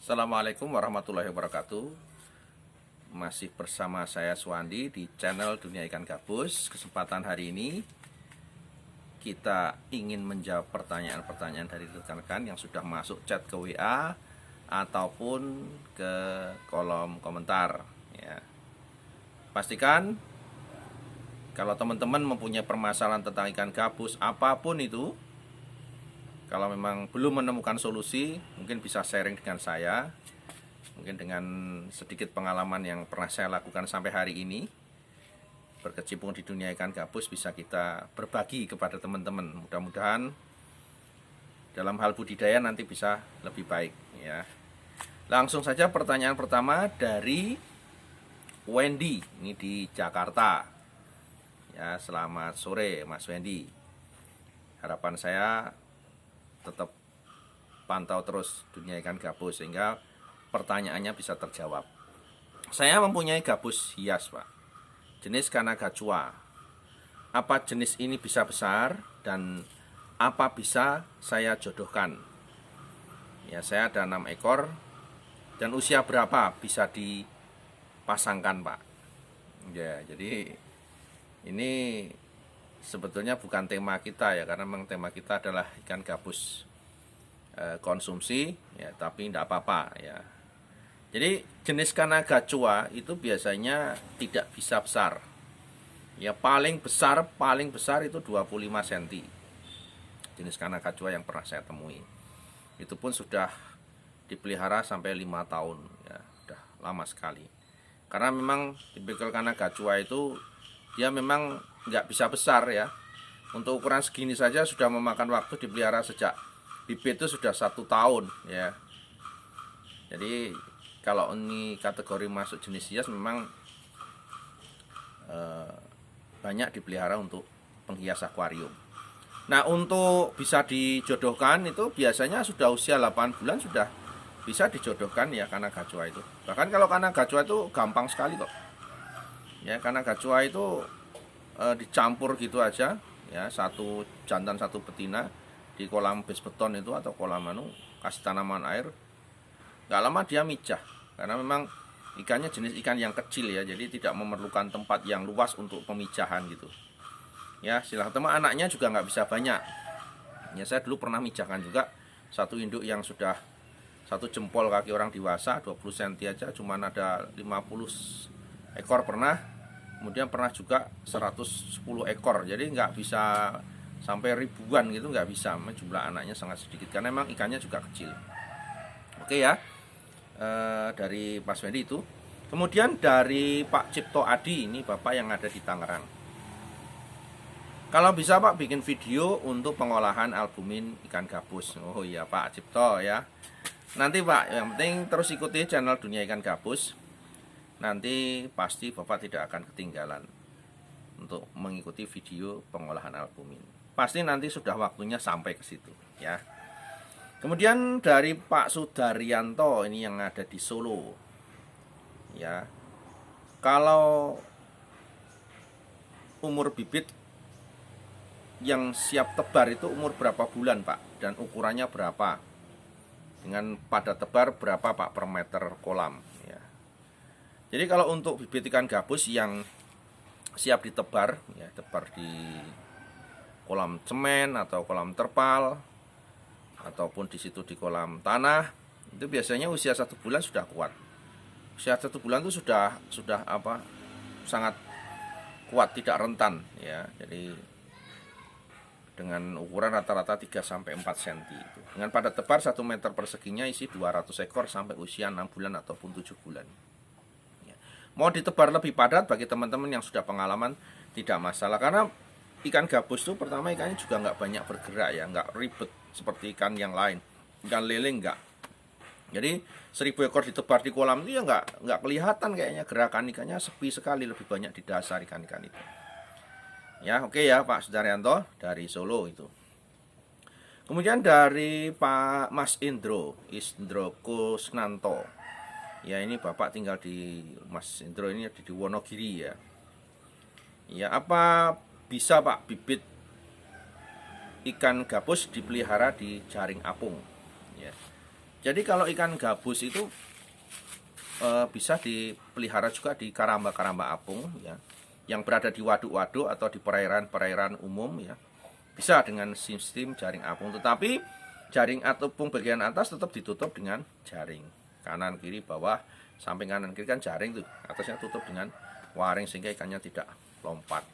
Assalamualaikum warahmatullahi wabarakatuh. Masih bersama saya Suwandi di channel Dunia Ikan Gabus. Kesempatan hari ini kita ingin menjawab pertanyaan-pertanyaan dari rekan-rekan yang sudah masuk chat ke WA ataupun ke kolom komentar ya. Pastikan kalau teman-teman mempunyai permasalahan tentang ikan gabus apapun itu, kalau memang belum menemukan solusi, mungkin bisa sharing dengan saya. Mungkin dengan sedikit pengalaman yang pernah saya lakukan sampai hari ini, berkecimpung di dunia ikan gabus, bisa kita berbagi kepada teman-teman. Mudah-mudahan dalam hal budidaya nanti bisa lebih baik ya. Langsung saja pertanyaan pertama dari Wendy, ini di Jakarta. Ya, selamat sore Mas Wendy. Harapan saya tetap pantau terus dunia ikan gabus sehingga pertanyaannya bisa terjawab. Saya mempunyai gabus hias, Pak, jenis Kanagacua. Apa jenis ini bisa besar dan apa bisa saya jodohkan? Ya, saya ada 6 ekor dan usia berapa bisa dipasangkan, Pak? Ya, jadi ini sebetulnya bukan tema kita ya, karena memang tema kita adalah ikan gabus konsumsi ya, tapi tidak apa-apa ya. Jadi jenis Kanagacua itu biasanya tidak bisa besar ya, paling besar itu 25 cm jenis Kanagacua yang pernah saya temui. Itu pun sudah dipelihara sampai 5 tahun ya, sudah lama sekali. Karena memang tipikal Kanagacua itu dia memang nggak bisa besar ya. Untuk ukuran segini saja sudah memakan waktu dipelihara, sejak bibit itu sudah 1 tahun ya. Jadi kalau ini kategori masuk jenis hias memang banyak dipelihara untuk penghias akuarium. Nah, untuk bisa dijodohkan itu biasanya sudah usia 8 bulan sudah bisa dijodohkan ya Kanagacua itu. Bahkan kalau Kanagacua itu gampang sekali kok. Ya, Kanagacua itu dicampur gitu aja ya, satu jantan satu betina di kolam base beton itu atau kolam kasih tanaman air, nggak lama dia mijah. Karena memang ikannya jenis ikan yang kecil ya, jadi tidak memerlukan tempat yang luas untuk pemijahan gitu ya. Silahkan teman, anaknya juga nggak bisa banyak ya. Saya dulu pernah mijahkan juga satu induk yang sudah 1 jempol kaki orang dewasa, 20 cm aja, cuman ada 50 ekor pernah. Kemudian pernah juga 110 ekor, jadi nggak bisa sampai ribuan gitu, nggak bisa. Jumlah anaknya sangat sedikit karena memang ikannya juga kecil. Oke ya, dari Mas Wendy itu. Kemudian dari Pak Cipto Adi, ini Bapak yang ada di Tangerang. Kalau bisa Pak bikin video untuk pengolahan albumin ikan gabus. Oh iya Pak Cipto ya. Nanti Pak, yang penting terus ikuti channel Dunia Ikan Gabus. Nanti pasti Bapak tidak akan ketinggalan untuk mengikuti video pengolahan albumin. Pasti nanti sudah waktunya sampai ke situ ya. Kemudian dari Pak Sudaryanto, ini yang ada di Solo. Ya. Kalau umur bibit yang siap tebar itu umur berapa bulan, Pak? Dan ukurannya berapa? Dengan pada tebar berapa, Pak, per meter kolam? Jadi kalau untuk bibit ikan gabus yang siap ditebar, ya tebar di kolam cemen atau kolam terpal, ataupun di situ di kolam tanah, itu biasanya usia 1 bulan sudah kuat. Usia 1 bulan itu sudah sangat kuat, tidak rentan ya. Jadi dengan ukuran rata-rata 3-4 cm itu. Dengan pada tebar 1 meter perseginya isi 200 ekor sampai usia 6 bulan ataupun 7 bulan. Mau ditebar lebih padat bagi teman-teman yang sudah pengalaman tidak masalah, karena ikan gabus itu pertama ikannya juga nggak banyak bergerak ya, nggak ribet seperti ikan yang lain. Ikan lele nggak. Jadi 1000 ekor ditebar di kolam itu ya nggak kelihatan kayaknya, gerakan ikannya sepi sekali, lebih banyak di dasar ikan-ikan itu. Ya oke ya Pak Sudaryanto dari Solo itu. Kemudian dari Pak Mas Indro Kusnanto. Ya, ini Bapak tinggal di Mas Indro ini di Wonogiri ya. Ya, apa bisa Pak bibit ikan gabus dipelihara di jaring apung? Ya. Jadi kalau ikan gabus itu bisa dipelihara juga di karamba-karamba apung ya, yang berada di waduk-waduk atau di perairan-perairan umum ya. Bisa dengan sistem jaring apung, tetapi jaring apung bagian atas tetap ditutup dengan jaring. Kanan kiri bawah, samping kanan kiri kan jaring tuh, atasnya tutup dengan waring sehingga ikannya tidak lompat.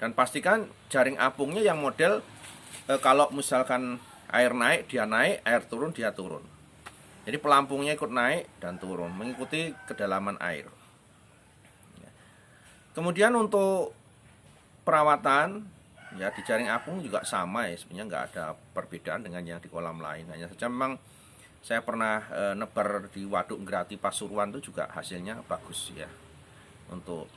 Dan pastikan jaring apungnya yang model kalau misalkan air naik dia naik, air turun dia turun. Jadi pelampungnya ikut naik dan turun mengikuti kedalaman air. Kemudian untuk perawatan ya di jaring apung juga sama ya, sebenarnya nggak ada perbedaan dengan yang di kolam lain. Hanya saja memang saya pernah nebar di Waduk Ngrati Pasuruan itu juga hasilnya bagus ya untuk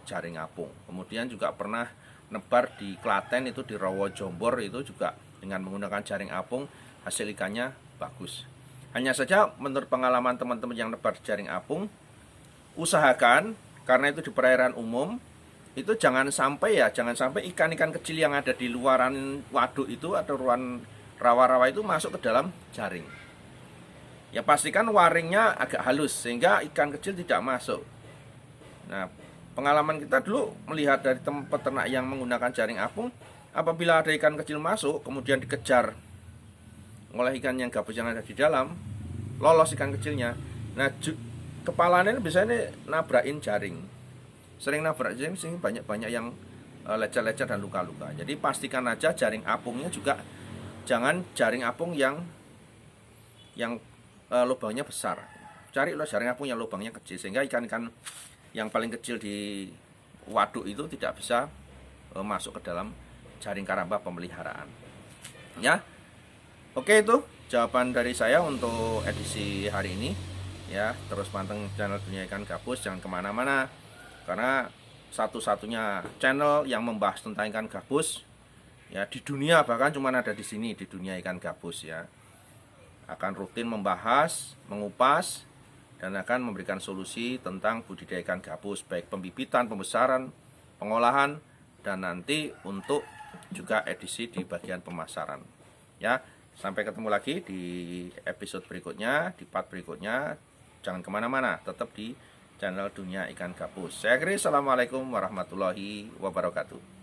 jaring apung. Kemudian juga pernah nebar di Klaten itu di Rowo Jombor, itu juga dengan menggunakan jaring apung hasil ikannya bagus. Hanya saja menurut pengalaman teman-teman yang nebar jaring apung, usahakan karena itu di perairan umum, itu jangan sampai ikan-ikan kecil yang ada di luaran waduk itu atau ruang rawa-rawa itu masuk ke dalam jaring. Ya pastikan waringnya agak halus sehingga ikan kecil tidak masuk. Nah, pengalaman kita dulu melihat dari tempat peternak yang menggunakan jaring apung, apabila ada ikan kecil masuk kemudian dikejar oleh ikan yang gabus yang ada di dalam, lolos ikan kecilnya. Nah, kepalanya biasanya nabrakin jaring. Sering nabrak jaring sehingga banyak yang lecet-lecet dan luka-luka. Jadi pastikan aja jaring apungnya juga jangan jaring apung yang lubangnya besar. Cari jaring apung yang lubangnya kecil sehingga ikan-ikan yang paling kecil di waduk itu tidak bisa masuk ke dalam jaring karamba pemeliharaan. Ya. Oke, itu jawaban dari saya untuk edisi hari ini. Ya, terus panteng channel Dunia Ikan Gabus, jangan kemana-mana karena satu-satunya channel yang membahas tentang ikan gabus ya di dunia, bahkan cuma ada di sini, di Dunia Ikan Gabus ya. Akan rutin membahas, mengupas dan akan memberikan solusi tentang budidaya ikan gabus, baik pembibitan, pembesaran, pengolahan, dan nanti untuk juga edisi di bagian pemasaran. Ya, sampai ketemu lagi di episode berikutnya, di part berikutnya. Jangan kemana-mana, tetap di channel Dunia Ikan Gabus. Saya akhiri, assalamualaikum warahmatullahi wabarakatuh.